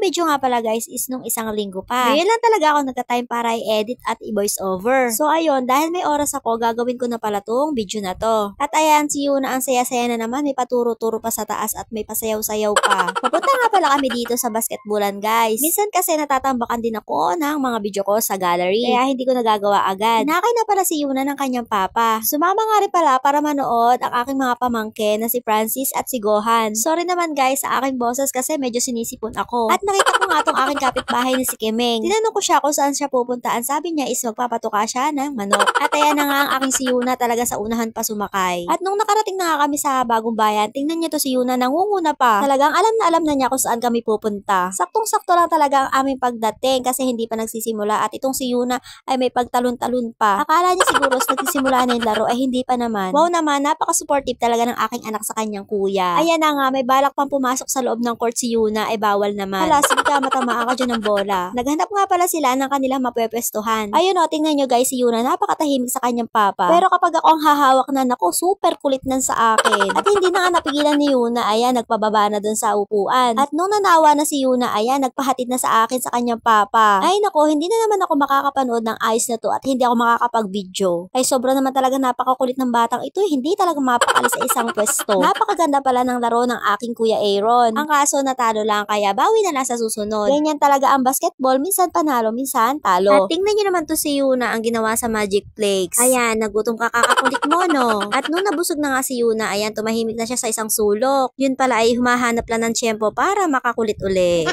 video nga pala guys is nung isang linggo pa. Ngayon lang talaga ako nagka-time para i-edit at i-voice over. So ayun, dahil may oras ako, gagawin ko na pala tong video na to. At ayan, si Yuna ang saya-saya na naman, may paturo-turo pa sa taas at may pasayaw-sayaw pa. Papunta nga pala kami dito sa basketballan guys. Minsan kasi natatambakan din ako ng mga video ko sa gallery, kaya hindi ko nagagawa agad. Inakay na pala si Yuna ng kanyang papa. Sumama nga rin pala para manood ang aking mga pamangkin na si Francis at si Gohan. Sorry naman guys sa aking boses kasi medyo sinisipon ako. At nakita ko nga tong aking kapitbahay na si Kemeng. Tinanong ko siya kung saan siya pupuntaan. Sabi niya is magpapatuka siya ng manok. At ayan na nga ang aking si Yuna talaga sa unahan pa sumakay. At nung nakarating na nga kami sa Bagong Bayan, tingnan niyo to si Yuna nangunguna pa. Talagang alam na niya kung saan kami pupunta. Saktong-sakto lang talaga ang aming pagdating kasi hindi pa nagsisimula at itong si Yuna ay may pagtalon-talon pa. Akala niya siguro nagsisimula na yung laro ay hindi pa naman. Wow naman, napaka-supportive talaga ng aking anak sa kanyang kuya. Ayan na nga, may balak pang pumasok sa loob ng court si Yuna ay bawal naman. Hala, sige ka, matamaan ka dyan ng bola. Naghanap nga pala sila ng kanilang mapwepestuhan. Ayun o, tingnan nyo guys, si Yuna napakatahimik sa kanyang papa. Pero kapag ako ang hahawak na, naku, super kulit nan sa akin. At hindi na nga napigilan ni Yuna, ayan, nagpababa na dun sa upuan. At nung nanawa na si Yuna, ayan, nagpahatid na sa akin sa kanyang papa. Ay naku, hindi na naman ako makakapanood ng ayos na to at hindi ako makakapag-video. Ay sobra naman talaga napakakulit ng batang ito, hindi talaga mapakali sa isang pwesto. Napakaganda pala ng laro ng aking kuya Aaron. Ang kaso natalo lang kaya bawi na lang sa susunod. Ganyan talaga ang basketball, minsan panalo, minsan talo. At tingnan nyo naman to si Yuna ang ginawa sa Magic Flakes. Ayan, nagutom ka kakakulit mo no. At nung nabusog na nga si Yuna, ayan, tumahimik na siya sa isang sulok. Yun pala ay humahanap lang ng tiyempo para makakulit uli.